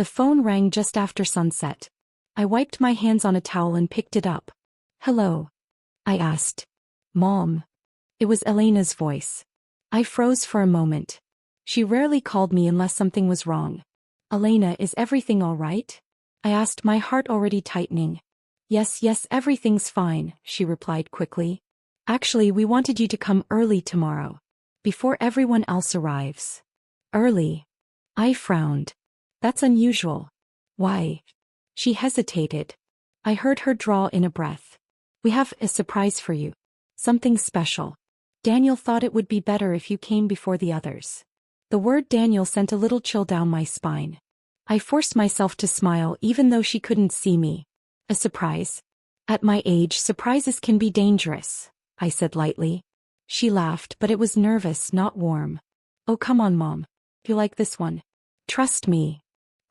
The phone rang just after sunset. I wiped my hands on a towel and picked it up. "Hello?" I asked. "Mom." It was Elena's voice. I froze for a moment. She rarely called me unless something was wrong. "Elena, is everything all right?" I asked, my heart already tightening. Yes, everything's fine," she replied quickly. "Actually, we wanted you to come early tomorrow. Before everyone else arrives." "Early?" I frowned. "That's unusual." "Why?" She hesitated. I heard her draw in a breath. "We have a surprise for you. Something special. Daniel thought it would be better if you came before the others." The word Daniel sent a little chill down my spine. I forced myself to smile even though she couldn't see me. "A surprise? At my age, surprises can be dangerous," I said lightly. She laughed, but it was nervous, not warm. "Oh, come on, Mom. You like this one. Trust me."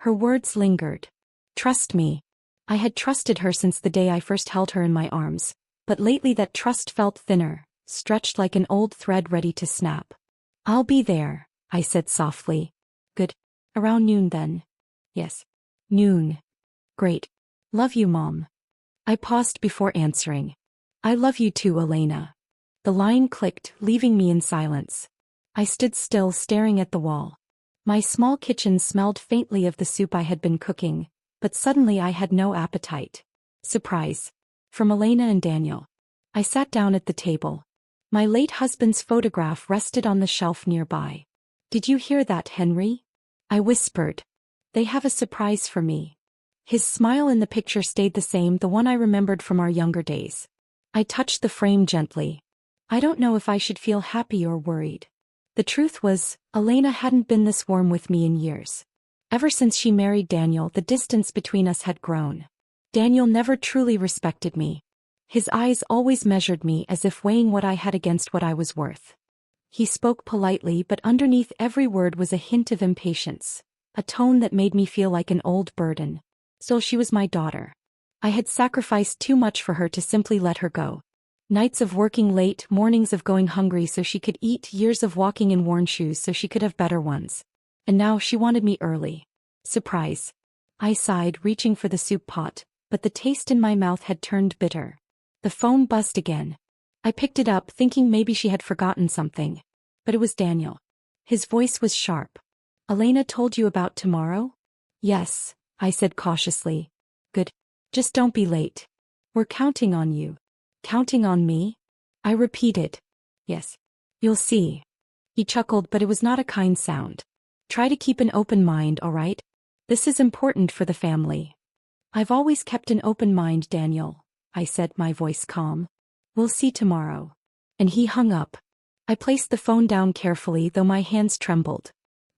Her words lingered. Trust me. I had trusted her since the day I first held her in my arms, but lately that trust felt thinner, stretched like an old thread ready to snap. "I'll be there," I said softly. "Good. Around noon then." "Yes. Noon." "Great. Love you, Mom." I paused before answering. "I love you too, Elena." The line clicked, leaving me in silence. I stood still, staring at the wall. My small kitchen smelled faintly of the soup I had been cooking, but suddenly I had no appetite. Surprise. From Elena and Daniel. I sat down at the table. My late husband's photograph rested on the shelf nearby. "Did you hear that, Henry?" I whispered. "They have a surprise for me." His smile in the picture stayed the same, the one I remembered from our younger days. I touched the frame gently. I don't know if I should feel happy or worried. The truth was, Elena hadn't been this warm with me in years. Ever since she married Daniel, the distance between us had grown. Daniel never truly respected me. His eyes always measured me as if weighing what I had against what I was worth. He spoke politely, but underneath every word was a hint of impatience, a tone that made me feel like an old burden. Still, she was my daughter. I had sacrificed too much for her to simply let her go. Nights of working late, mornings of going hungry so she could eat, years of walking in worn shoes so she could have better ones. And now she wanted me early. Surprise. I sighed, reaching for the soup pot, but the taste in my mouth had turned bitter. The phone buzzed again. I picked it up, thinking maybe she had forgotten something. But it was Daniel. His voice was sharp. "Elena told you about tomorrow?" "Yes," I said cautiously. "Good. Just don't be late. We're counting on you." "Counting on me?" I repeated. "Yes. You'll see." He chuckled, but it was not a kind sound. "Try to keep an open mind, all right? This is important for the family." "I've always kept an open mind, Daniel," I said, my voice calm. "We'll see tomorrow." And he hung up. I placed the phone down carefully, though my hands trembled.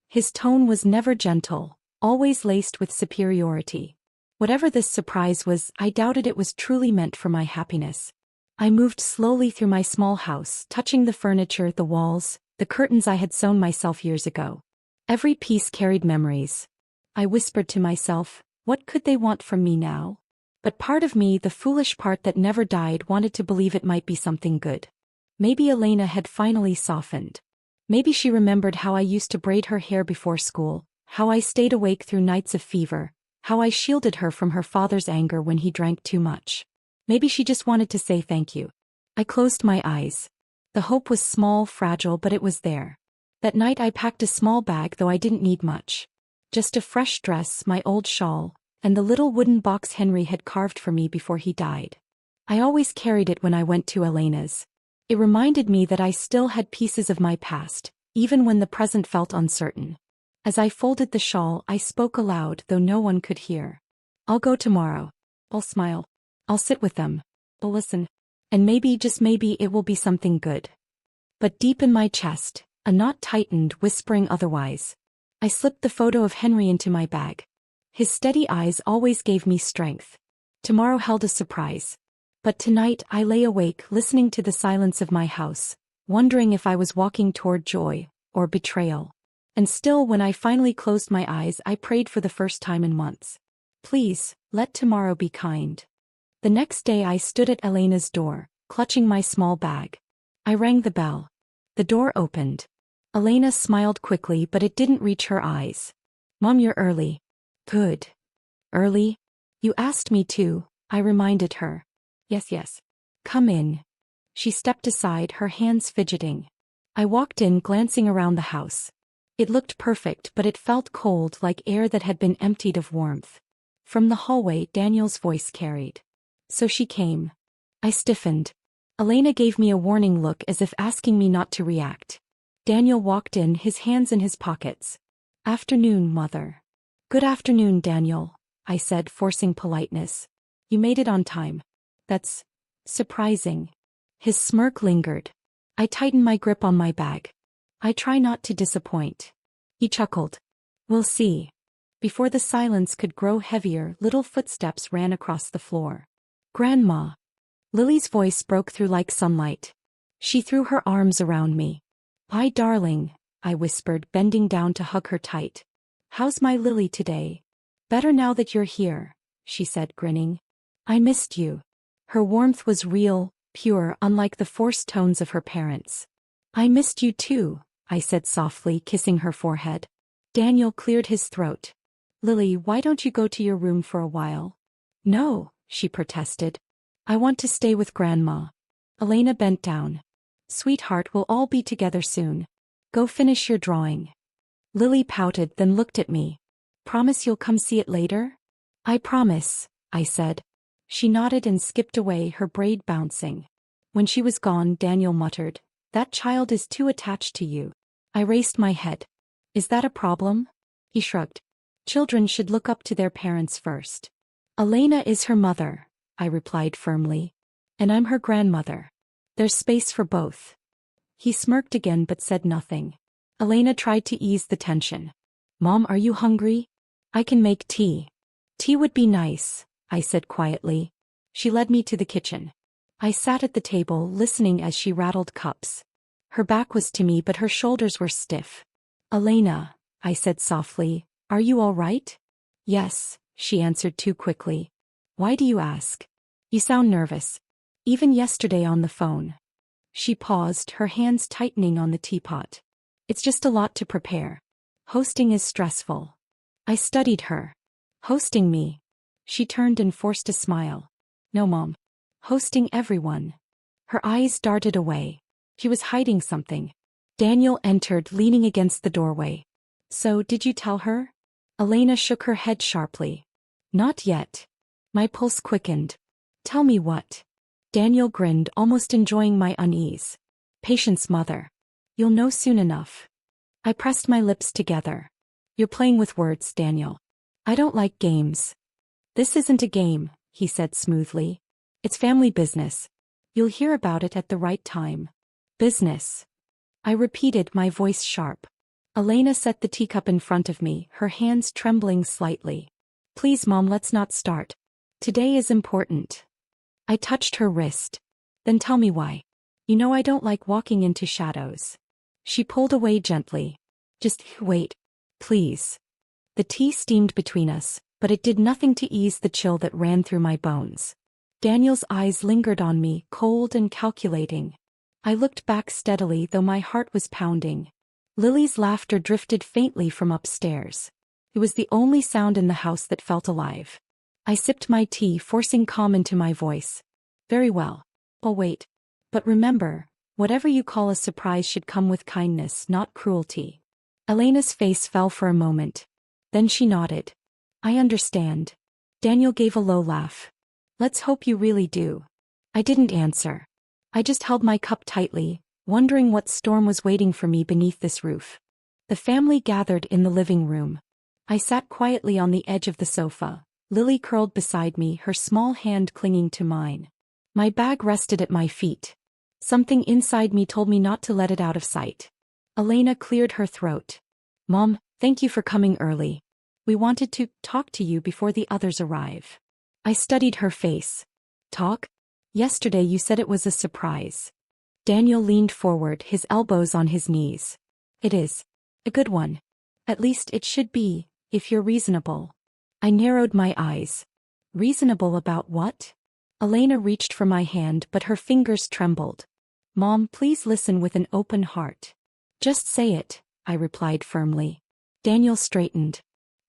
His tone was never gentle, always laced with superiority. Whatever this surprise was, I doubted it was truly meant for my happiness. I moved slowly through my small house, touching the furniture, the walls, the curtains I had sewn myself years ago. Every piece carried memories. I whispered to myself, what could they want from me now? But part of me, the foolish part that never died, wanted to believe it might be something good. Maybe Elena had finally softened. Maybe she remembered how I used to braid her hair before school, how I stayed awake through nights of fever, how I shielded her from her father's anger when he drank too much. Maybe she just wanted to say thank you. I closed my eyes. The hope was small, fragile, but it was there. That night I packed a small bag, though I didn't need much. Just a fresh dress, my old shawl, and the little wooden box Henry had carved for me before he died. I always carried it when I went to Elena's. It reminded me that I still had pieces of my past, even when the present felt uncertain. As I folded the shawl, I spoke aloud, though no one could hear. "I'll go tomorrow. I'll smile. I'll sit with them. I'll listen. And maybe, just maybe, it will be something good." But deep in my chest, a knot tightened, whispering otherwise. I slipped the photo of Henry into my bag. His steady eyes always gave me strength. Tomorrow held a surprise. But tonight I lay awake, listening to the silence of my house, wondering if I was walking toward joy or betrayal. And still, when I finally closed my eyes, I prayed for the first time in months. Please, let tomorrow be kind. The next day I stood at Elena's door, clutching my small bag. I rang the bell. The door opened. Elena smiled quickly, but it didn't reach her eyes. "Mom, you're early." Good. Early? You asked me to, I reminded her. Yes, yes. Come in. She stepped aside, her hands fidgeting. I walked in, glancing around the house. It looked perfect, but it felt cold, like air that had been emptied of warmth. From the hallway, Daniel's voice carried. So she came. I stiffened. Elena gave me a warning look, as if asking me not to react. Daniel walked in, his hands in his pockets. Afternoon, Mother. Good afternoon, Daniel, I said, forcing politeness. You made it on time. That's surprising. His smirk lingered. I tightened my grip on my bag. I try not to disappoint. He chuckled. We'll see. Before the silence could grow heavier, little footsteps ran across the floor. Grandma. Lily's voice broke through like sunlight. She threw her arms around me. Hi, darling, I whispered, bending down to hug her tight. How's my Lily today? Better now that you're here, she said, grinning. I missed you. Her warmth was real, pure, unlike the forced tones of her parents. I missed you too, I said softly, kissing her forehead. Daniel cleared his throat. Lily, why don't you go to your room for a while? No, she protested. I want to stay with Grandma. Elena bent down. Sweetheart, we'll all be together soon. Go finish your drawing. Lily pouted, then looked at me. Promise you'll come see it later? I promise, I said. She nodded and skipped away, her braid bouncing. When she was gone, Daniel muttered, That child is too attached to you. I raised my head. Is that a problem? He shrugged. Children should look up to their parents first. Elena is her mother, I replied firmly. And I'm her grandmother. There's space for both. He smirked again but said nothing. Elena tried to ease the tension. Mom, are you hungry? I can make tea. Tea would be nice, I said quietly. She led me to the kitchen. I sat at the table, listening as she rattled cups. Her back was to me, but her shoulders were stiff. Elena, I said softly, are you all right? Yes, she answered too quickly. Why do you ask? You sound nervous. Even yesterday on the phone. She paused, her hands tightening on the teapot. It's just a lot to prepare. Hosting is stressful. I studied her. Hosting me. She turned and forced a smile. No, Mom. Hosting everyone. Her eyes darted away. She was hiding something. Daniel entered, leaning against the doorway. So, did you tell her? Elena shook her head sharply. Not yet. My pulse quickened. Tell me what? Daniel grinned, almost enjoying my unease. Patience, Mother. You'll know soon enough. I pressed my lips together. You're playing with words, Daniel. I don't like games. This isn't a game, he said smoothly. It's family business. You'll hear about it at the right time. Business. I repeated, my voice sharp. Elena set the teacup in front of me, her hands trembling slightly. Please, Mom, let's not start. Today is important. I touched her wrist. Then tell me why. You know I don't like walking into shadows. She pulled away gently. Just wait. Please. The tea steamed between us, but it did nothing to ease the chill that ran through my bones. Daniel's eyes lingered on me, cold and calculating. I looked back steadily, though my heart was pounding. Lily's laughter drifted faintly from upstairs. It was the only sound in the house that felt alive. I sipped my tea, forcing calm into my voice. Very well. I'll wait. But remember, whatever you call a surprise should come with kindness, not cruelty. Elena's face fell for a moment. Then she nodded. I understand. Daniel gave a low laugh. Let's hope you really do. I didn't answer. I just held my cup tightly, wondering what storm was waiting for me beneath this roof. The family gathered in the living room. I sat quietly on the edge of the sofa, Lily curled beside me, her small hand clinging to mine. My bag rested at my feet. Something inside me told me not to let it out of sight. Elena cleared her throat. Mom, thank you for coming early. We wanted to talk to you before the others arrive. I studied her face. Talk? Yesterday you said it was a surprise. Daniel leaned forward, his elbows on his knees. It is. A good one. At least it should be, if you're reasonable. I narrowed my eyes. Reasonable about what? Elena reached for my hand, but her fingers trembled. Mom, please listen with an open heart. Just say it, I replied firmly. Daniel straightened.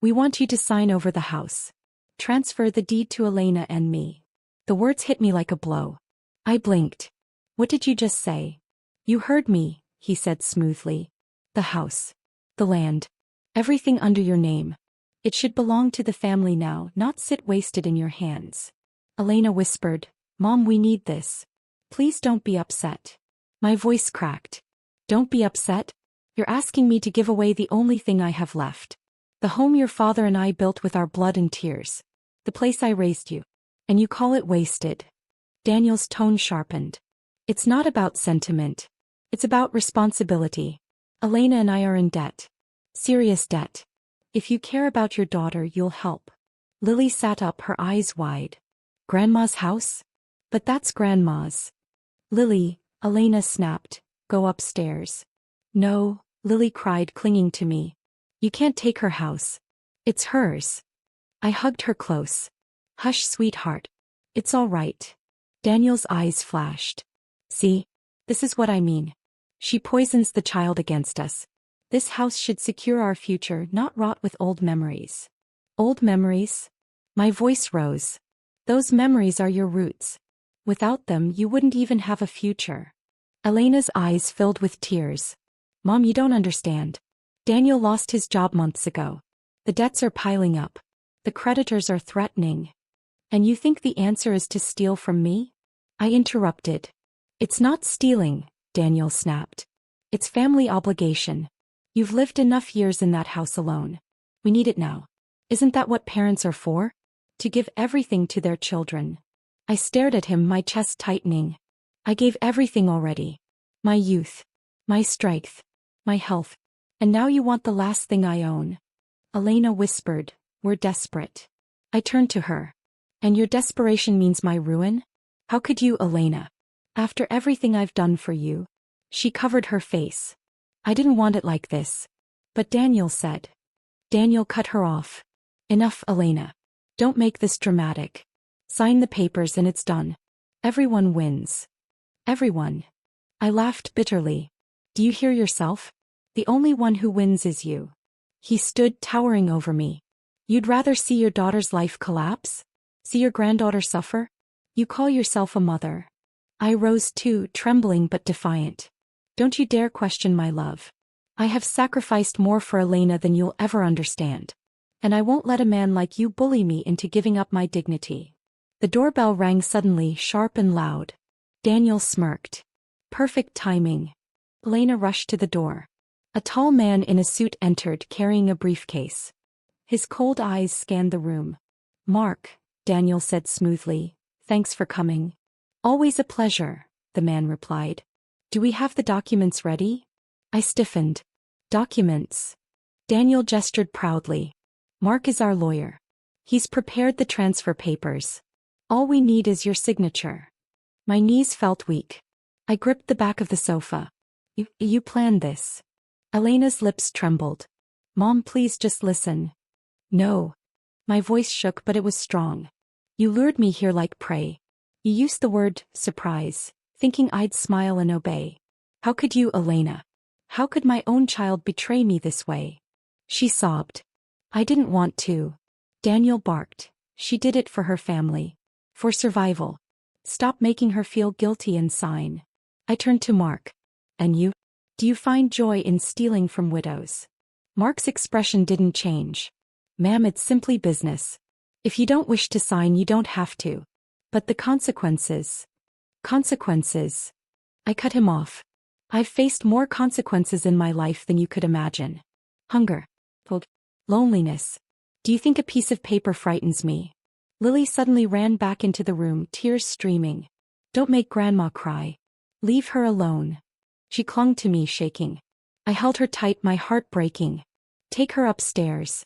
We want you to sign over the house. Transfer the deed to Elena and me. The words hit me like a blow. I blinked. What did you just say? You heard me, he said smoothly. The house. The land. Everything under your name. It should belong to the family now, not sit wasted in your hands. Elena whispered, Mom, we need this. Please don't be upset. My voice cracked. Don't be upset? You're asking me to give away the only thing I have left. The home your father and I built with our blood and tears. The place I raised you. And you call it wasted. Daniel's tone sharpened. It's not about sentiment. It's about responsibility. Elena and I are in debt. Serious debt. If you care about your daughter, you'll help. Lily sat up, her eyes wide. Grandma's house? But that's Grandma's. Lily, Elena snapped, go upstairs. No, Lily cried, clinging to me. You can't take her house. It's hers. I hugged her close. Hush, sweetheart. It's all right. Daniel's eyes flashed. See? This is what I mean. She poisons the child against us. This house should secure our future, not rot with old memories. Old memories? My voice rose. Those memories are your roots. Without them, you wouldn't even have a future. Elena's eyes filled with tears. Mom, you don't understand. Daniel lost his job months ago. The debts are piling up. The creditors are threatening. And you think the answer is to steal from me? I interrupted. It's not stealing, Daniel snapped. It's family obligation. You've lived enough years in that house alone. We need it now. Isn't that what parents are for? To give everything to their children. I stared at him, my chest tightening. I gave everything already. My youth. My strength. My health. And now you want the last thing I own. Elena whispered, we're desperate. I turned to her. And your desperation means my ruin? How could you, Elena? After everything I've done for you. She covered her face. I didn't want it like this. But Daniel said. Daniel cut her off. Enough, Elena. Don't make this dramatic. Sign the papers and it's done. Everyone wins. Everyone. I laughed bitterly. Do you hear yourself? The only one who wins is you. He stood towering over me. You'd rather see your daughter's life collapse? See your granddaughter suffer? You call yourself a mother. I rose too, trembling but defiant. Don't you dare question my love. I have sacrificed more for Elena than you'll ever understand. And I won't let a man like you bully me into giving up my dignity. The doorbell rang suddenly, sharp and loud. Daniel smirked. Perfect timing. Elena rushed to the door. A tall man in a suit entered, carrying a briefcase. His cold eyes scanned the room. Mark, Daniel said smoothly, thanks for coming. Always a pleasure, the man replied. Do we have the documents ready? I stiffened. Documents. Daniel gestured proudly. Mark is our lawyer. He's prepared the transfer papers. All we need is your signature. My knees felt weak. I gripped the back of the sofa. You planned this. Elena's lips trembled. Mom, please just listen. No. My voice shook, but it was strong. You lured me here like prey. You used the word surprise, thinking I'd smile and obey. How could you, Elena? How could my own child betray me this way? She sobbed. I didn't want to. Daniel barked. She did it for her family. For survival. Stop making her feel guilty and sign. I turned to Mark. And you? Do you find joy in stealing from widows? Mark's expression didn't change. Ma'am, it's simply business. If you don't wish to sign, you don't have to. But the consequences. Consequences. I cut him off. I've faced more consequences in my life than you could imagine. Hunger. Loneliness. Do you think a piece of paper frightens me? Lily suddenly ran back into the room, tears streaming. Don't make Grandma cry. Leave her alone. She clung to me, shaking. I held her tight, my heart breaking. Take her upstairs.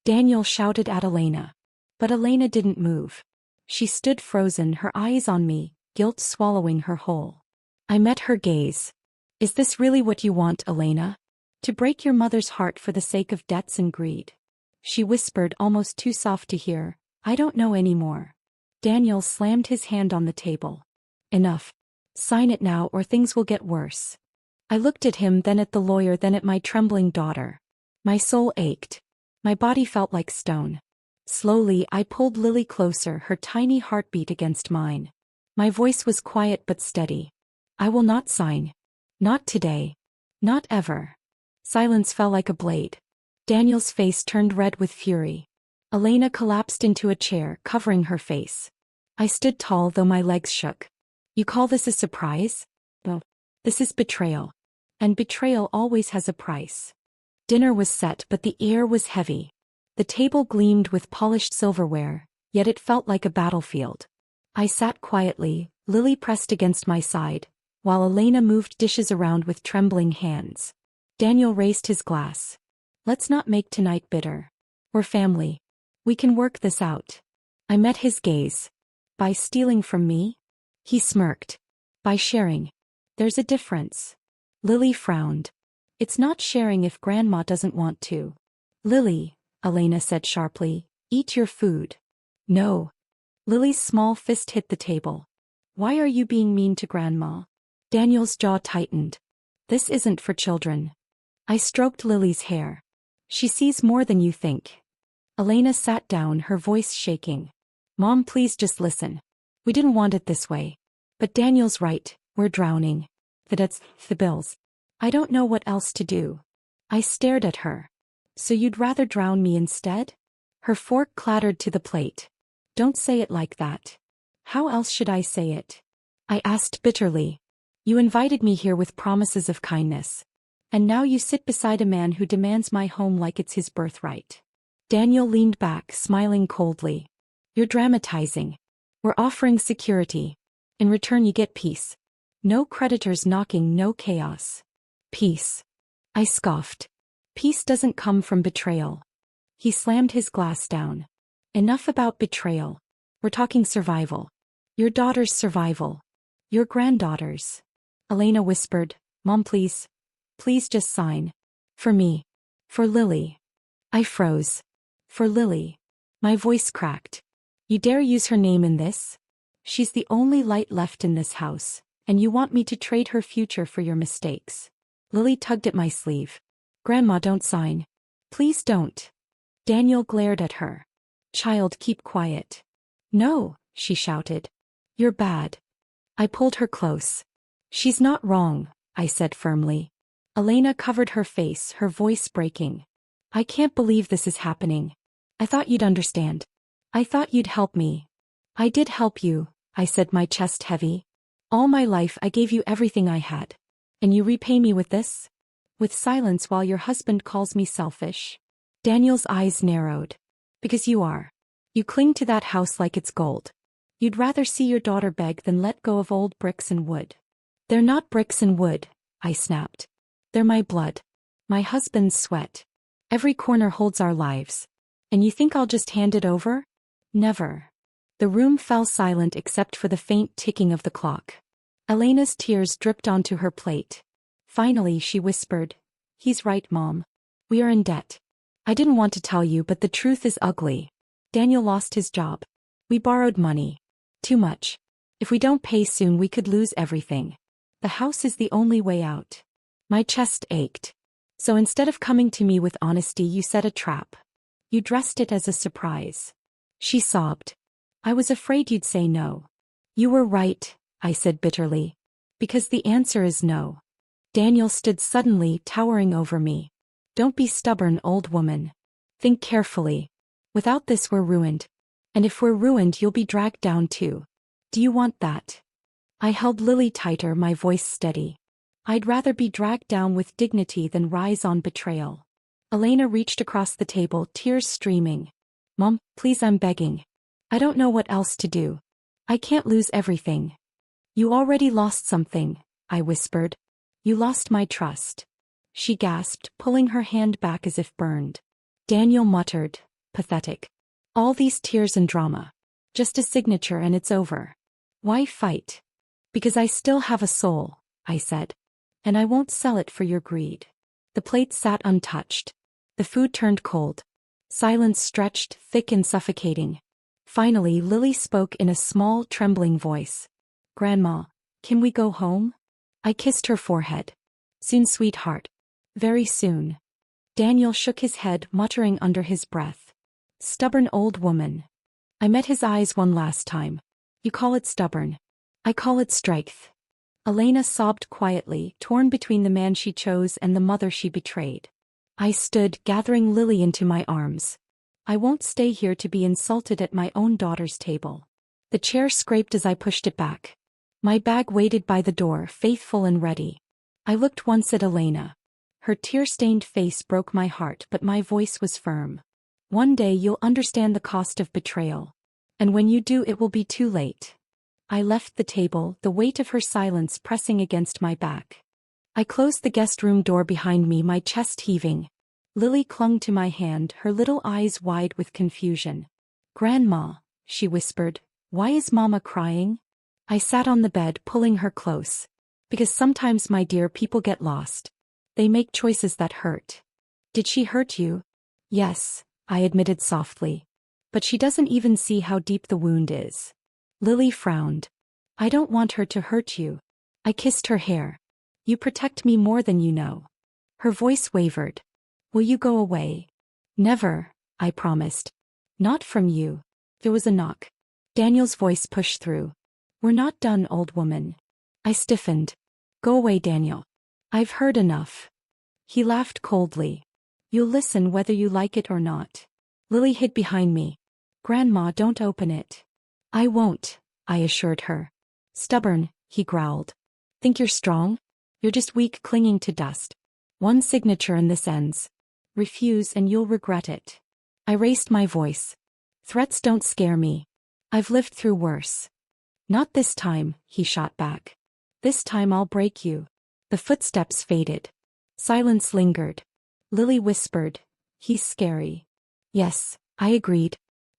Daniel shouted at Elena. But Elena didn't move. She stood frozen, her eyes on me, guilt swallowing her whole. I met her gaze. Is this really what you want, Elena? To break your mother's heart for the sake of debts and greed? She whispered, almost too soft to hear. I don't know anymore. Daniel slammed his hand on the table. Enough. Sign it now or things will get worse. I looked at him, then at the lawyer, then at my trembling daughter. My soul ached. My body felt like stone. Slowly, I pulled Lily closer, her tiny heartbeat against mine. My voice was quiet but steady. I will not sign. Not today. Not ever. Silence fell like a blade. Daniel's face turned red with fury. Elena collapsed into a chair, covering her face. I stood tall though my legs shook. You call this a surprise? Well, this is betrayal. And betrayal always has a price. Dinner was set but the air was heavy. The table gleamed with polished silverware, yet it felt like a battlefield. I sat quietly, Lily pressed against my side, while Elena moved dishes around with trembling hands. Daniel raised his glass. Let's not make tonight bitter. We're family. We can work this out. I met his gaze. By stealing from me? He smirked. By sharing. There's a difference. Lily frowned. It's not sharing if Grandma doesn't want to. Lily, Elena said sharply, eat your food. No. Lily's small fist hit the table. Why are you being mean to Grandma? Daniel's jaw tightened. This isn't for children. I stroked Lily's hair. She sees more than you think. Elena sat down, her voice shaking. Mom, please just listen. We didn't want it this way. But Daniel's right, we're drowning. That's the bills. I don't know what else to do. I stared at her. So you'd rather drown me instead? Her fork clattered to the plate. Don't say it like that. How else should I say it? I asked bitterly. You invited me here with promises of kindness. And now you sit beside a man who demands my home like it's his birthright. Daniel leaned back, smiling coldly. You're dramatizing. We're offering security. In return you get peace. No creditors knocking, no chaos. Peace. I scoffed. Peace doesn't come from betrayal. He slammed his glass down. Enough about betrayal. We're talking survival. Your daughter's survival. Your granddaughter's. Elena whispered, Mom, please. Please just sign. For me. For Lily. I froze. For Lily. My voice cracked. You dare use her name in this? She's the only light left in this house, and you want me to trade her future for your mistakes. Lily tugged at my sleeve. Grandma, don't sign. Please don't. Daniel glared at her. Child, keep quiet. No, she shouted. You're bad. I pulled her close. She's not wrong, I said firmly. Elena covered her face, her voice breaking. I can't believe this is happening. I thought you'd understand. I thought you'd help me. I did help you, I said, my chest heavy. All my life I gave you everything I had. And you repay me with this? With silence while your husband calls me selfish? Daniel's eyes narrowed. Because you are. You cling to that house like it's gold. You'd rather see your daughter beg than let go of old bricks and wood. They're not bricks and wood, I snapped. They're my blood. My husband's sweat. Every corner holds our lives. And you think I'll just hand it over? Never. The room fell silent except for the faint ticking of the clock. Elena's tears dripped onto her plate. Finally she whispered, He's right, Mom. We are in debt. I didn't want to tell you, but the truth is ugly. Daniel lost his job. We borrowed money. Too much. If we don't pay soon we could lose everything. The house is the only way out. My chest ached. So instead of coming to me with honesty you set a trap. You dressed it as a surprise. She sobbed. I was afraid you'd say no. You were right, I said bitterly. Because the answer is no. Daniel stood suddenly, towering over me. Don't be stubborn, old woman. Think carefully. Without this we're ruined. And if we're ruined you'll be dragged down too. Do you want that? I held Lily tighter, my voice steady. I'd rather be dragged down with dignity than rise on betrayal. Elena reached across the table, tears streaming. Mom, please, I'm begging. I don't know what else to do. I can't lose everything. You already lost something, I whispered. You lost my trust. She gasped, pulling her hand back as if burned. Daniel muttered, pathetic. All these tears and drama. Just a signature and it's over. Why fight? Because I still have a soul, I said. And I won't sell it for your greed. The plate sat untouched. The food turned cold. Silence stretched, thick and suffocating. Finally, Lily spoke in a small, trembling voice. Grandma, can we go home? I kissed her forehead. Soon, sweetheart. Very soon. Daniel shook his head, muttering under his breath. Stubborn old woman. I met his eyes one last time. You call it stubborn. I call it strength. Elena sobbed quietly, torn between the man she chose and the mother she betrayed. I stood, gathering Lily into my arms. I won't stay here to be insulted at my own daughter's table. The chair scraped as I pushed it back. My bag waited by the door, faithful and ready. I looked once at Elena. Her tear-stained face broke my heart, but my voice was firm. One day you'll understand the cost of betrayal. And when you do, it will be too late. I left the table, the weight of her silence pressing against my back. I closed the guest room door behind me, my chest heaving. Lily clung to my hand, her little eyes wide with confusion. Grandma, she whispered, why is Mama crying? I sat on the bed, pulling her close. Because sometimes, my dear, people get lost. They make choices that hurt. Did she hurt you? Yes, I admitted softly. But she doesn't even see how deep the wound is. Lily frowned. I don't want her to hurt you. I kissed her hair. You protect me more than you know. Her voice wavered. Will you go away? Never, I promised. Not from you. There was a knock. Daniel's voice pushed through. We're not done, old woman. I stiffened. Go away, Daniel. I've heard enough. He laughed coldly. You'll listen whether you like it or not. Lily hid behind me. Grandma, don't open it. I won't, I assured her. Stubborn, he growled. Think you're strong? You're just weak, clinging to dust. One signature and this ends. Refuse and you'll regret it. I raised my voice. Threats don't scare me. I've lived through worse. Not this time, he shot back. This time I'll break you. The footsteps faded. Silence lingered. Lily whispered, he's scary. Yes, I agreed.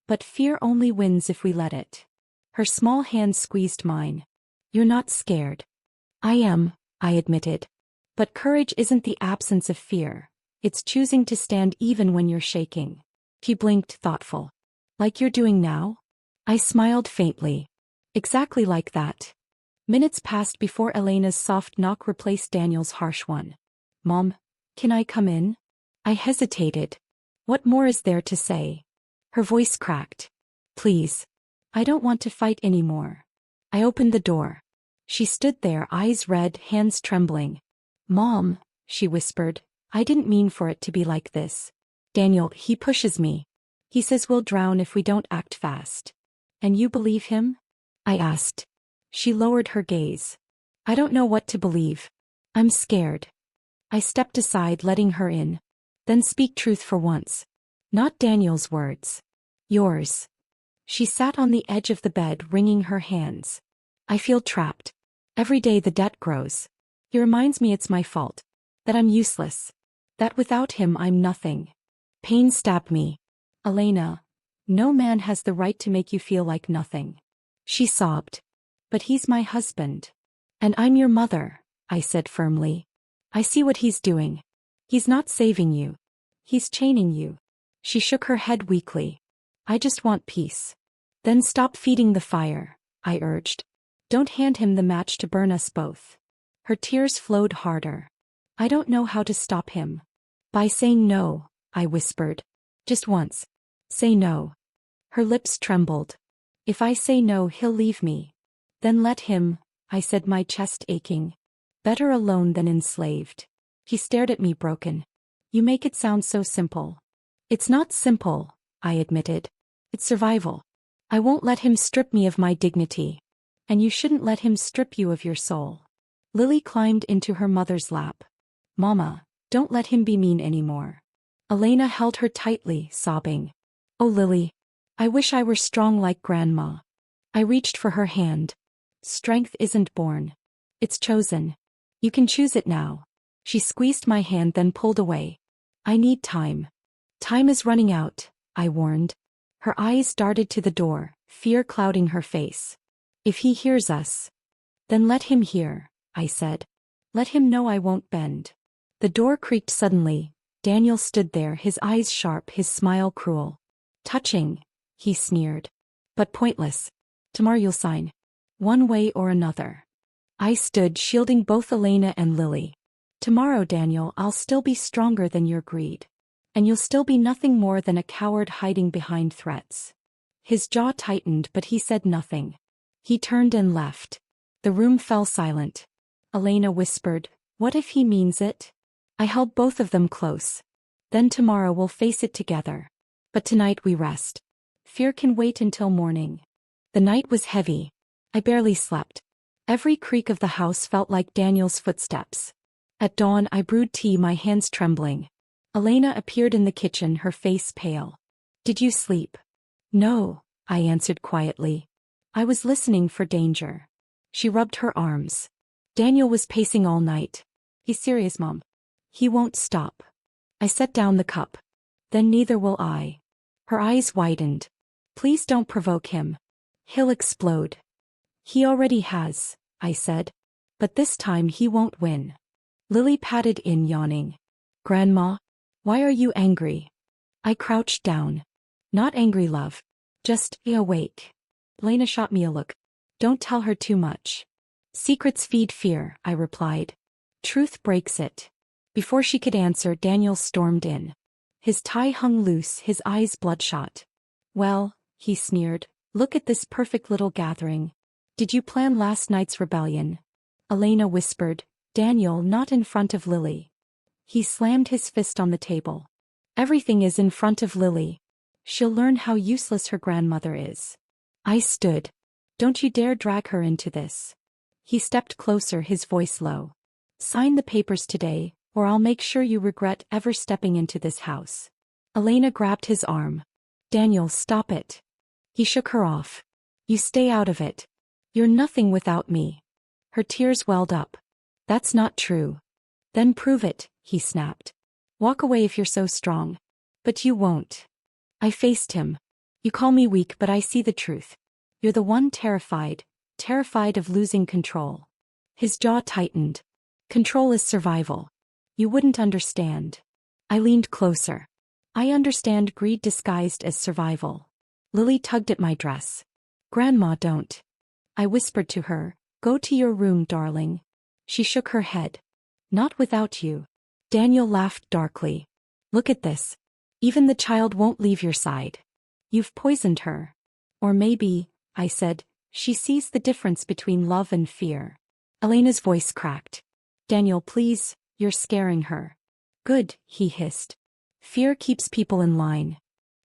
But fear only wins if we let it. Her small hand squeezed mine. You're not scared. I am, I admitted. But courage isn't the absence of fear. It's choosing to stand even when you're shaking. He blinked, thoughtful. Like you're doing now? I smiled faintly. Exactly like that. Minutes passed before Elena's soft knock replaced Daniel's harsh one. Mom, can I come in? I hesitated. What more is there to say? Her voice cracked. Please. I don't want to fight anymore. I opened the door. She stood there, eyes red, hands trembling. Mom, she whispered, I didn't mean for it to be like this. Daniel, he pushes me. He says we'll drown if we don't act fast. And you believe him? I asked. She lowered her gaze. I don't know what to believe. I'm scared. I stepped aside, letting her in. Then speak truth for once. Not Daniel's words. Yours. She sat on the edge of the bed, wringing her hands. I feel trapped. Every day the debt grows. He reminds me it's my fault. That I'm useless. That without him I'm nothing. Pain stabbed me. Elena, no man has the right to make you feel like nothing. She sobbed. But he's my husband. And I'm your mother, I said firmly. I see what he's doing. He's not saving you. He's chaining you. She shook her head weakly. I just want peace. Then stop feeding the fire, I urged. Don't hand him the match to burn us both. Her tears flowed harder. I don't know how to stop him. By saying no, I whispered. Just once. Say no. Her lips trembled. If I say no, he'll leave me. Then let him, I said, my chest aching. Better alone than enslaved. He stared at me, broken. You make it sound so simple. It's not simple, I admitted. It's survival. I won't let him strip me of my dignity. And you shouldn't let him strip you of your soul. Lily climbed into her mother's lap. Mama, don't let him be mean anymore. Elena held her tightly, sobbing. Oh, Lily. I wish I were strong like Grandma. I reached for her hand. Strength isn't born. It's chosen. You can choose it now. She squeezed my hand, then pulled away. I need time. Time is running out, I warned. Her eyes darted to the door, fear clouding her face. If he hears us, then let him hear, I said. Let him know I won't bend. The door creaked suddenly. Daniel stood there, his eyes sharp, his smile cruel. Touching, he sneered. But pointless. Tomorrow you'll sign. One way or another. I stood, shielding both Elena and Lily. Tomorrow, Daniel, I'll still be stronger than your greed. And you'll still be nothing more than a coward hiding behind threats. His jaw tightened, but he said nothing. He turned and left. The room fell silent. Elena whispered, "What if he means it?" I held both of them close. "Then tomorrow we'll face it together. But tonight we rest. Fear can wait until morning." The night was heavy. I barely slept. Every creak of the house felt like Daniel's footsteps. At dawn I brewed tea, my hands trembling. Elena appeared in the kitchen, her face pale. "Did you sleep?" "No," I answered quietly. "I was listening for danger." She rubbed her arms. "Daniel was pacing all night. He's serious, Mom. He won't stop." I set down the cup. "Then neither will I." Her eyes widened. "Please don't provoke him. He'll explode." "He already has," I said. "But this time he won't win." Lily patted in, yawning. "Grandma, why are you angry?" I crouched down. "Not angry, love. Just awake." Lena shot me a look. "Don't tell her too much." "Secrets feed fear," I replied. "Truth breaks it." Before she could answer, Daniel stormed in. His tie hung loose, his eyes bloodshot. "Well," he sneered, "look at this perfect little gathering. Did you plan last night's rebellion?" Elena whispered, "Daniel, not in front of Lily." He slammed his fist on the table. "Everything is in front of Lily. She'll learn how useless her grandmother is." I stood. "Don't you dare drag her into this." He stepped closer, his voice low. "Sign the papers today, or I'll make sure you regret ever stepping into this house." Elena grabbed his arm. "Daniel, stop it." He shook her off. "You stay out of it. You're nothing without me." Her tears welled up. "That's not true." "Then prove it," he snapped. "Walk away if you're so strong." "But you won't." I faced him. "You call me weak, but I see the truth. You're the one terrified of losing control." His jaw tightened. "Control is survival. You wouldn't understand." I leaned closer. "I understand greed disguised as survival." Lily tugged at my dress. "Grandma, don't." I whispered to her, "Go to your room, darling." She shook her head. "Not without you." Daniel laughed darkly. "Look at this. Even the child won't leave your side. You've poisoned her." "Or maybe," I said, "she sees the difference between love and fear." Elena's voice cracked. "Daniel, please, you're scaring her." "Good," he hissed. "Fear keeps people in line."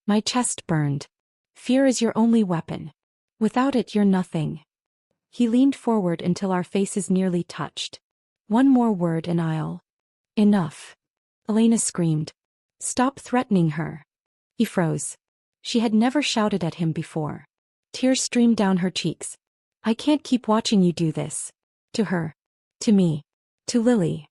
My chest burned. "Fear is your only weapon. Without it, you're nothing." He leaned forward until our faces nearly touched. "One more word and I'll—" "Enough." Elena screamed. "Stop threatening her." He froze. She had never shouted at him before. Tears streamed down her cheeks. "I can't keep watching you do this." To her. To me. To Lily.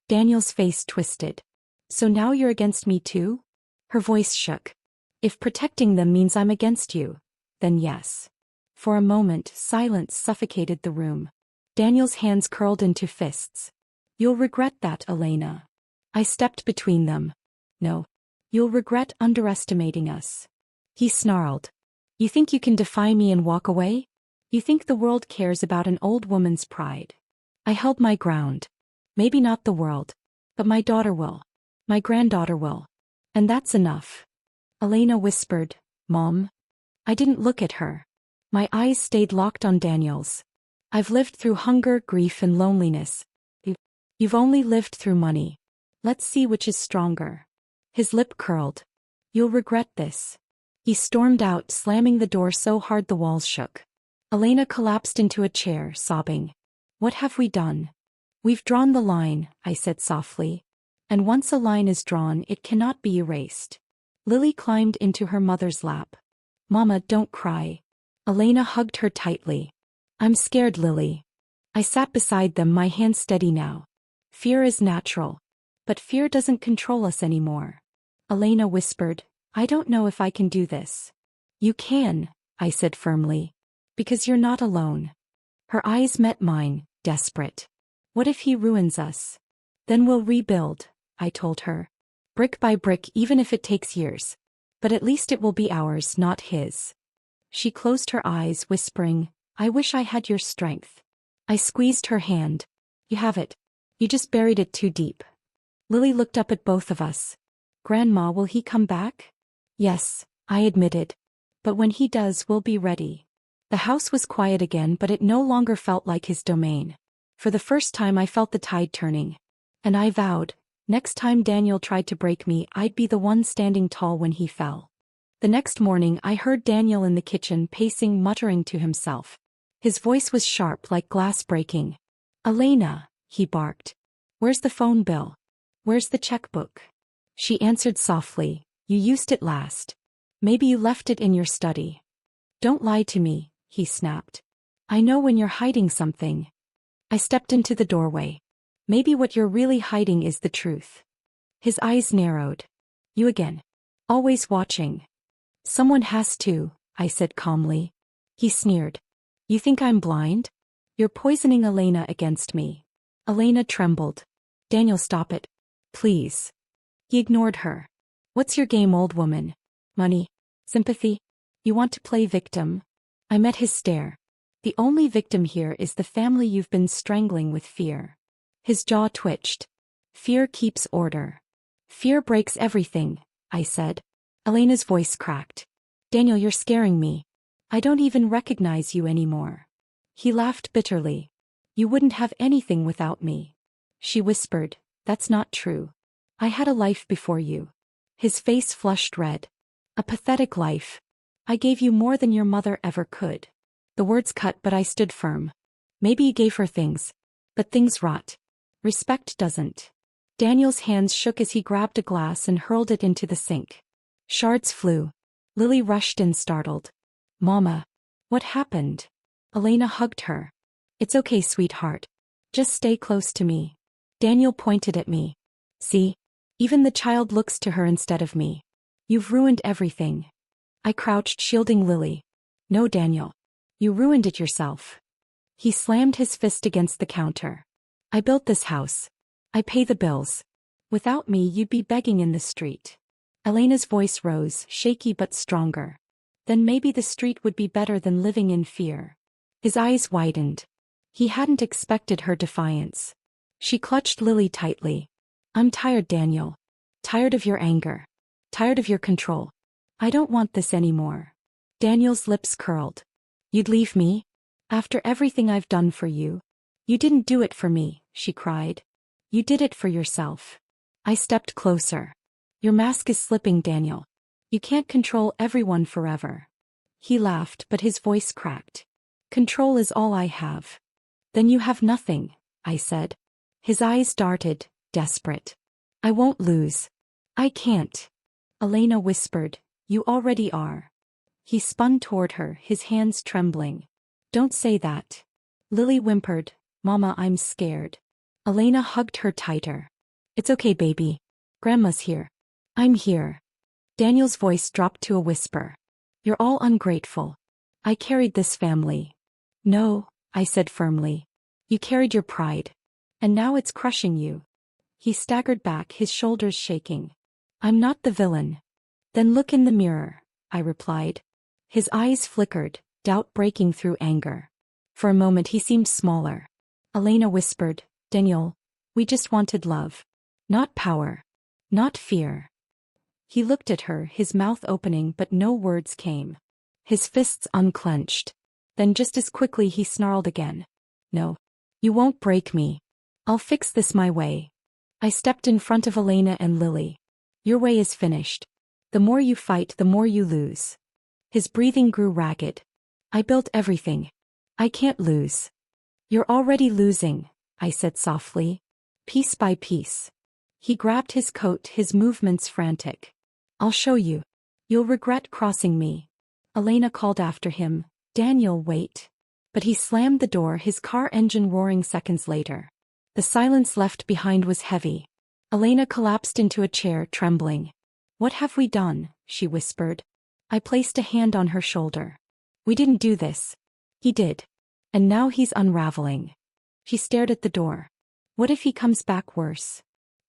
Daniel's face twisted. "So now you're against me too?" Her voice shook. "If protecting them means I'm against you, then yes." For a moment, silence suffocated the room. Daniel's hands curled into fists. "You'll regret that, Elena." I stepped between them. "No. You'll regret underestimating us." He snarled. "You think you can defy me and walk away? You think the world cares about an old woman's pride?" I held my ground. "Maybe not the world. But my daughter will. My granddaughter will. And that's enough." Elena whispered, "Mom." I didn't look at her. My eyes stayed locked on Daniel's. "I've lived through hunger, grief, and loneliness. You've only lived through money. Let's see which is stronger." His lip curled. "You'll regret this." He stormed out, slamming the door so hard the walls shook. Elena collapsed into a chair, sobbing. "What have we done?" "We've drawn the line," I said softly. "And once a line is drawn, it cannot be erased." Lily climbed into her mother's lap. "Mama, don't cry." Elena hugged her tightly. "I'm scared, Lily." I sat beside them, my hands steady now. "Fear is natural. But fear doesn't control us anymore." Elena whispered, "I don't know if I can do this." "You can," I said firmly. "Because you're not alone." Her eyes met mine, desperate. "What if he ruins us?" "Then we'll rebuild," I told her. "Brick by brick, even if it takes years. But at least it will be ours, not his." She closed her eyes, whispering, "I wish I had your strength." I squeezed her hand. "You have it. You just buried it too deep. Lily looked up at both of us. Grandma, will he come back? Yes, I admitted. But when he does, we'll be ready. The house was quiet again, but it no longer felt like his domain. For the first time I felt the tide turning. And I vowed, next time Daniel tried to break me, I'd be the one standing tall when he fell. The next morning I heard Daniel in the kitchen pacing, muttering to himself. His voice was sharp like glass breaking. Elena, he barked. Where's the phone bill? Where's the checkbook? She answered softly, you used it last. Maybe you left it in your study. Don't lie to me, he snapped. I know when you're hiding something. I stepped into the doorway. Maybe what you're really hiding is the truth. His eyes narrowed. You again. Always watching. Someone has to, I said calmly. He sneered. You think I'm blind? You're poisoning Elena against me. Elena trembled. Daniel, stop it. Please. He ignored her. What's your game, old woman? Money? Sympathy? You want to play victim? I met his stare. The only victim here is the family you've been strangling with fear. His jaw twitched. Fear keeps order. Fear breaks everything, I said. Elena's voice cracked. Daniel, you're scaring me. I don't even recognize you anymore. He laughed bitterly. You wouldn't have anything without me. She whispered, that's not true. I had a life before you. His face flushed red. A pathetic life. I gave you more than your mother ever could. The words cut, but I stood firm. Maybe you gave her things. But things rot. Respect doesn't. Daniel's hands shook as he grabbed a glass and hurled it into the sink. Shards flew. Lily rushed in startled. Mama. What happened? Elena hugged her. It's okay, sweetheart. Just stay close to me. Daniel pointed at me. See? Even the child looks to her instead of me. You've ruined everything. I crouched, shielding Lily. No, Daniel. You ruined it yourself. He slammed his fist against the counter. I built this house. I pay the bills. Without me, you'd be begging in the street. Elena's voice rose, shaky but stronger. Then maybe the street would be better than living in fear. His eyes widened. He hadn't expected her defiance. She clutched Lily tightly. I'm tired, Daniel. Tired of your anger. Tired of your control. I don't want this anymore. Daniel's lips curled. You'd leave me? After everything I've done for you? You didn't do it for me, she cried. You did it for yourself. I stepped closer. Your mask is slipping, Daniel. You can't control everyone forever. He laughed, but his voice cracked. Control is all I have. Then you have nothing, I said. His eyes darted, desperate. I won't lose. I can't. Elena whispered, you already are. He spun toward her, his hands trembling. Don't say that. Lily whimpered, Mama, I'm scared. Elena hugged her tighter. It's okay, baby. Grandma's here. I'm here. Daniel's voice dropped to a whisper. You're all ungrateful. I carried this family. No, I said firmly. You carried your pride. And now it's crushing you. He staggered back, his shoulders shaking. I'm not the villain. Then look in the mirror, I replied. His eyes flickered, doubt breaking through anger. For a moment he seemed smaller. Elena whispered, Daniel, we just wanted love. Not power. Not fear. He looked at her, his mouth opening but no words came. His fists unclenched. Then just as quickly he snarled again. No. You won't break me. I'll fix this my way. I stepped in front of Elena and Lily. Your way is finished. The more you fight, the more you lose. His breathing grew ragged. I built everything. I can't lose. You're already losing, I said softly. Piece by piece. He grabbed his coat, his movements frantic. I'll show you. You'll regret crossing me. Elena called after him, Daniel, wait. But he slammed the door, his car engine roaring seconds later. The silence left behind was heavy. Elena collapsed into a chair, trembling. What have we done? She whispered. I placed a hand on her shoulder. We didn't do this. He did. And now he's unraveling. She stared at the door. What if he comes back worse?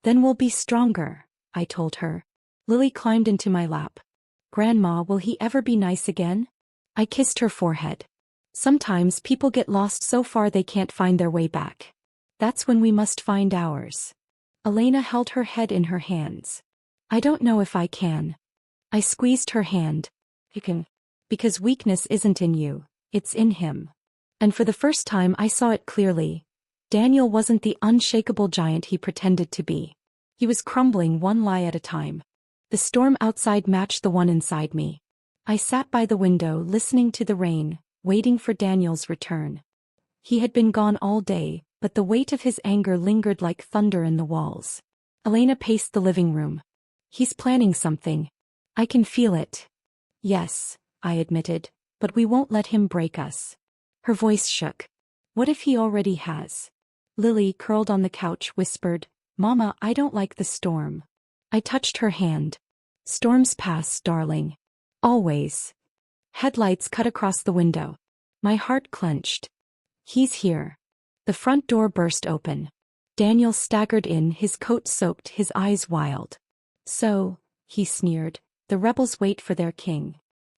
Then we'll be stronger, I told her. Lily climbed into my lap. Grandma, will he ever be nice again? I kissed her forehead. Sometimes people get lost so far they can't find their way back. That's when we must find ours. Elena held her head in her hands. I don't know if I can. I squeezed her hand. You can. Because weakness isn't in you, it's in him. And for the first time I saw it clearly. Daniel wasn't the unshakable giant he pretended to be. He was crumbling one lie at a time. The storm outside matched the one inside me. I sat by the window listening to the rain, waiting for Daniel's return. He had been gone all day, but the weight of his anger lingered like thunder in the walls. Elena paced the living room. He's planning something. I can feel it. Yes, I admitted, but we won't let him break us. Her voice shook. What if he already has? Lily, curled on the couch, whispered, Mama, I don't like the storm. I touched her hand. Storms pass, darling. Always. Headlights cut across the window. My heart clenched. He's here. The front door burst open. Daniel staggered in, his coat soaked, his eyes wild. So, he sneered, the rebels wait for their king.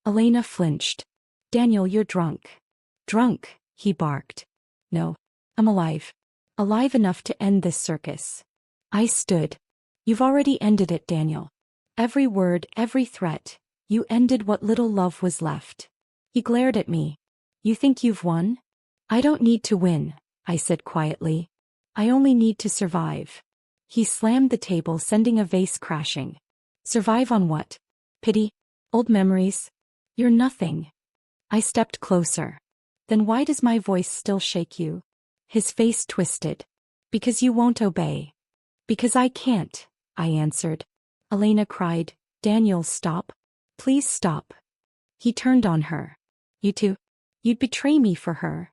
Elena flinched. Daniel, you're drunk. Drunk, he barked. No, I'm alive. Alive enough to end this circus. I stood. You've already ended it, Daniel. Every word, every threat. You ended what little love was left. He glared at me. You think you've won? I don't need to win, I said quietly. I only need to survive. He slammed the table, sending a vase crashing. Survive on what? Pity? Old memories? You're nothing. I stepped closer. Then why does my voice still shake you? His face twisted. Because you won't obey. Because I can't, I answered. Elena cried, Daniel, stop. Please stop. He turned on her. You two? You'd betray me for her.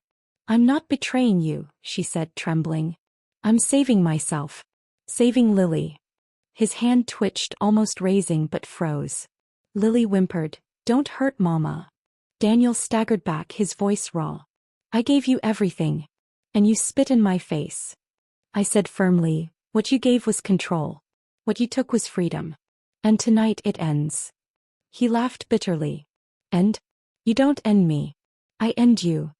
I'm not betraying you, she said, trembling. I'm saving myself. Saving Lily. His hand twitched, almost raising, but froze. Lily whimpered, Don't hurt Mama. Daniel staggered back, his voice raw. I gave you everything. And you spit in my face. I said firmly, what you gave was control. What you took was freedom. And tonight it ends. He laughed bitterly. End? You don't end me. I end you.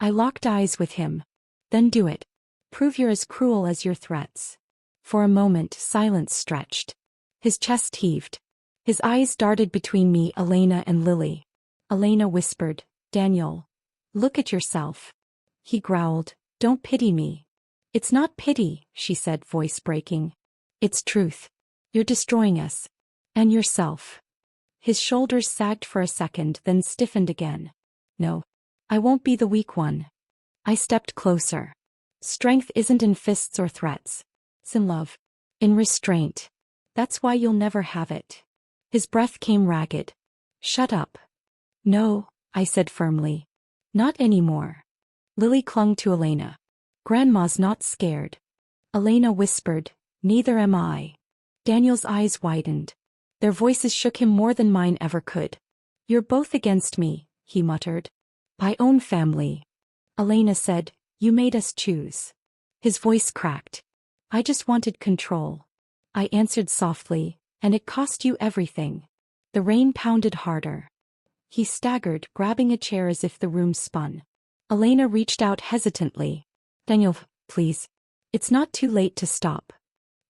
I locked eyes with him. Then do it. Prove you're as cruel as your threats. For a moment, silence stretched. His chest heaved. His eyes darted between me, Elena, and Lily. Elena whispered, Daniel, look at yourself. He growled, Don't pity me. It's not pity, she said, voice breaking. It's truth. You're destroying us. And yourself. His shoulders sagged for a second, then stiffened again. No. I won't be the weak one. I stepped closer. Strength isn't in fists or threats. It's in love. In restraint. That's why you'll never have it. His breath came ragged. Shut up. No, I said firmly. Not anymore. Lily clung to Elena. Grandma's not scared. Elena whispered, Neither am I. Daniel's eyes widened. Their voices shook him more than mine ever could. You're both against me, he muttered. My own family. Elena said, You made us choose. His voice cracked. I just wanted control. I answered softly, and it cost you everything. The rain pounded harder. He staggered, grabbing a chair as if the room spun. Elena reached out hesitantly. Daniel, please. It's not too late to stop.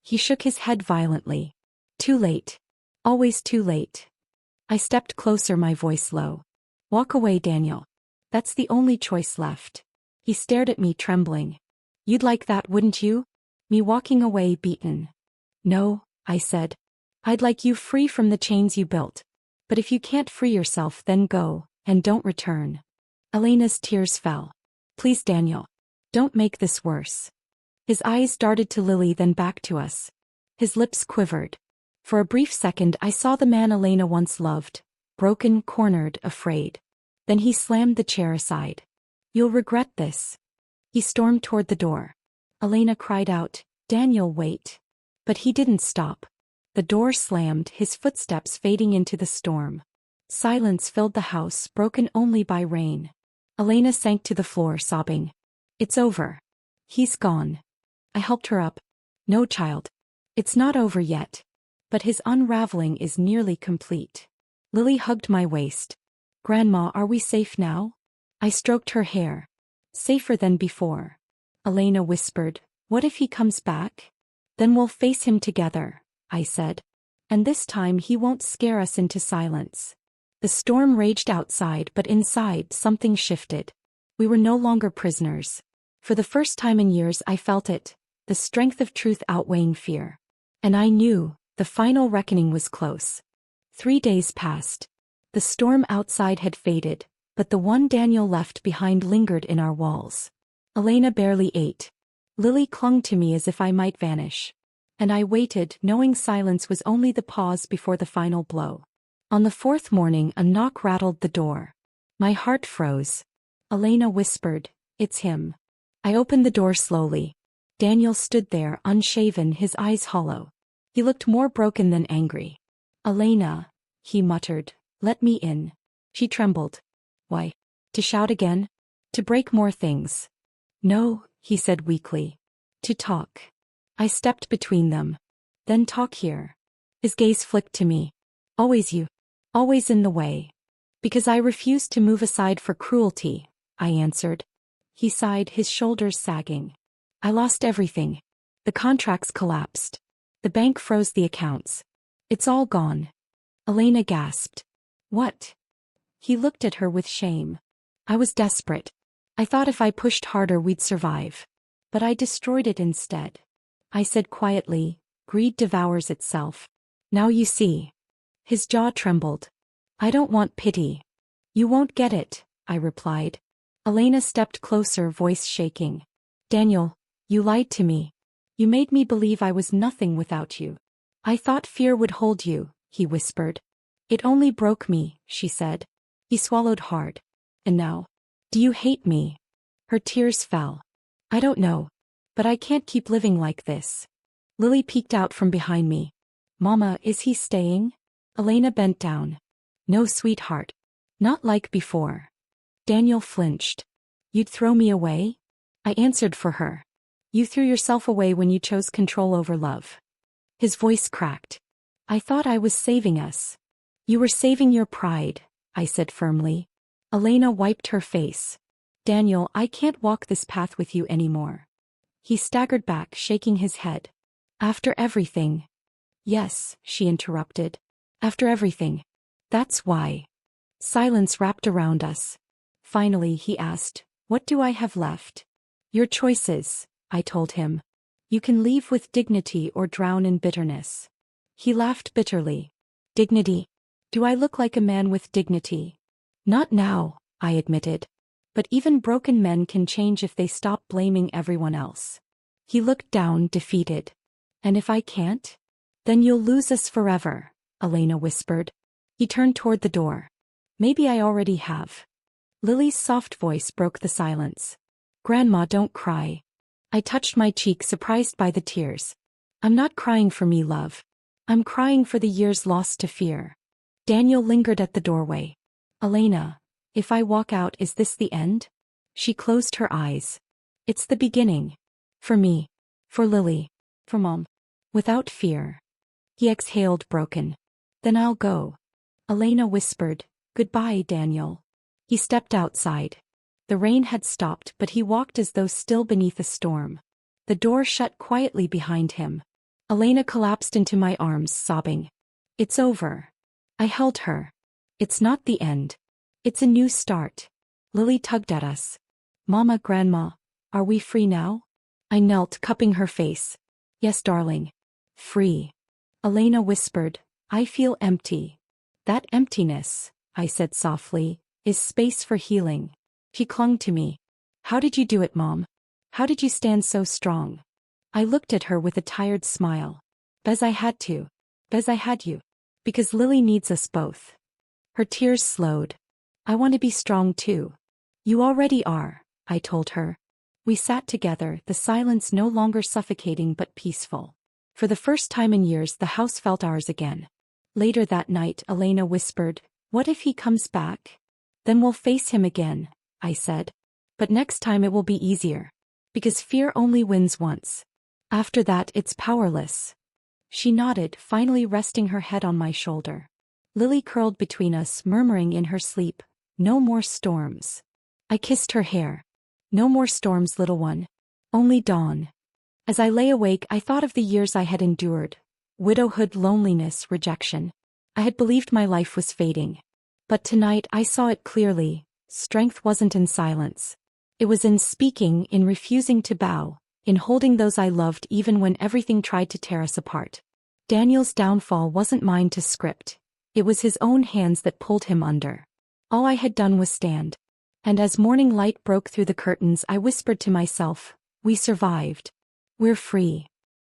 He shook his head violently. Too late. Always too late. I stepped closer, my voice low. Walk away, Daniel. That's the only choice left. He stared at me, trembling. You'd like that, wouldn't you? Me walking away beaten. No, I said. I'd like you free from the chains you built. But if you can't free yourself, then go, and don't return. Elena's tears fell. Please, Daniel. Don't make this worse. His eyes darted to Lily, then back to us. His lips quivered. For a brief second I saw the man Elena once loved, broken, cornered, afraid. Then he slammed the chair aside. You'll regret this. He stormed toward the door. Elena cried out, Daniel, wait. But he didn't stop. The door slammed, his footsteps fading into the storm. Silence filled the house, broken only by rain. Elena sank to the floor, sobbing. It's over. He's gone. I helped her up. No, child. It's not over yet. But his unraveling is nearly complete. Lily hugged my waist. Grandma, are we safe now? I stroked her hair. Safer than before. Elena whispered, What if he comes back? Then we'll face him together, I said. And this time he won't scare us into silence. The storm raged outside, but inside something shifted. We were no longer prisoners. For the first time in years I felt it, the strength of truth outweighing fear. And I knew, the final reckoning was close. 3 days passed. The storm outside had faded, but the one Daniel left behind lingered in our walls. Elena barely ate. Lily clung to me as if I might vanish. And I waited, knowing silence was only the pause before the final blow. On the 4th morning a knock rattled the door. My heart froze. Elena whispered, "It's him." I opened the door slowly. Daniel stood there, unshaven, his eyes hollow. He looked more broken than angry. "Elena," he muttered, "let me in." She trembled. "Why? To shout again? To break more things?" "No," he said weakly. "To talk." I stepped between them. "Then talk here." His gaze flicked to me. "Always you. Always in the way." "Because I refused to move aside for cruelty," I answered. He sighed, his shoulders sagging. "I lost everything. The contracts collapsed. The bank froze the accounts. It's all gone." Elena gasped. "What?" He looked at her with shame. "I was desperate. I thought if I pushed harder we'd survive. But I destroyed it instead." I said quietly, "Greed devours itself. Now you see." His jaw trembled. "I don't want pity." "You won't get it," I replied. Elena stepped closer, voice shaking. "Daniel, you lied to me. You made me believe I was nothing without you. I thought fear would hold you," he whispered. "It only broke me," she said. He swallowed hard. "And now? Do you hate me?" Her tears fell. "I don't know. But I can't keep living like this." Lily peeked out from behind me. "Mama, is he staying?" Elena bent down. "No, sweetheart. Not like before." Daniel flinched. "You'd throw me away?" I answered for her. "You threw yourself away when you chose control over love." His voice cracked. "I thought I was saving us." "You were saving your pride," I said firmly. Elena wiped her face. "Daniel, I can't walk this path with you anymore." He staggered back, shaking his head. "After everything." "Yes," she interrupted. "After everything. That's why." Silence wrapped around us. Finally he asked, "What do I have left?" "Your choices," I told him. "You can leave with dignity or drown in bitterness." He laughed bitterly. "Dignity? Do I look like a man with dignity?" "Not now," I admitted. "But even broken men can change if they stop blaming everyone else." He looked down, defeated. "And if I can't? Then you'll lose us forever," Elena whispered. He turned toward the door. "Maybe I already have." Lily's soft voice broke the silence. "Grandma, don't cry." I touched my cheek, surprised by the tears. "I'm not crying for me, love. I'm crying for the years lost to fear." Daniel lingered at the doorway. "Elena, if I walk out, is this the end?" She closed her eyes. "It's the beginning. For me. For Lily. For Mom. Without fear." He exhaled, broken. "Then I'll go." Elena whispered, "Goodbye, Daniel." He stepped outside. The rain had stopped, but he walked as though still beneath a storm. The door shut quietly behind him. Elena collapsed into my arms, sobbing. "It's over." I held her. "It's not the end. It's a new start." Lily tugged at us. "Mama, Grandma, are we free now?" I knelt, cupping her face. "Yes, darling. Free." Elena whispered, "I feel empty." "That emptiness," I said softly, "is space for healing." She clung to me. "How did you do it, Mom? How did you stand so strong?" I looked at her with a tired smile. "Bez, I had to. Bez, I had you. Because Lily needs us both." Her tears slowed. "I want to be strong too." "You already are," I told her. We sat together, the silence no longer suffocating but peaceful. For the first time in years the house felt ours again. Later that night Elena whispered, "What if he comes back?" "Then we'll face him again," I said. "But next time it will be easier. Because fear only wins once. After that it's powerless." She nodded, finally resting her head on my shoulder. Lily curled between us, murmuring in her sleep, "No more storms." I kissed her hair. "No more storms, little one. Only dawn." As I lay awake, I thought of the years I had endured. Widowhood, loneliness, rejection. I had believed my life was fading. But tonight I saw it clearly. Strength wasn't in silence. It was in speaking, in refusing to bow, in holding those I loved even when everything tried to tear us apart. Daniel's downfall wasn't mine to script. It was his own hands that pulled him under. All I had done was stand. And as morning light broke through the curtains, I whispered to myself, "We survived. We're free."